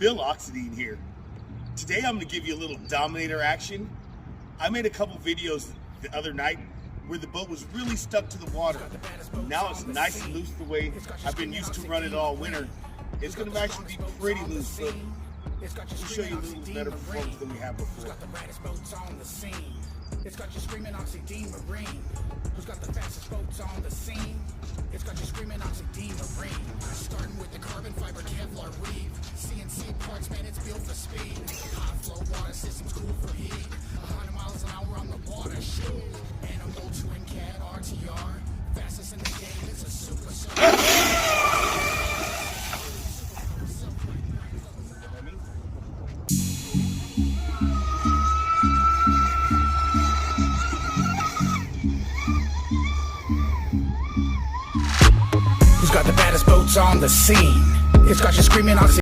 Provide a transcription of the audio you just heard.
Oxidean here. Today I'm going to give you a little Dominator action. I made a couple videos the other night where the boat was really stuck to the water. Now it's nice and loose the way I've been used to run it all winter. It's going to actually be pretty loose, so we'll show you a little better performance than we have before. It's got you screaming Oxidean Marine. Who's got the fastest boats on the scene? It's got you screaming Oxidean Marine. Starting with the carbon fiber Kevlar weave. CNC parts, man, it's built for speed. High flow water systems, cool for heat. 100 miles an hour on the water, shoot. Animal twin cat RTR. Fastest in the game, it's a super. Who's got the baddest boats on the scene? It's got you screaming Oxidean.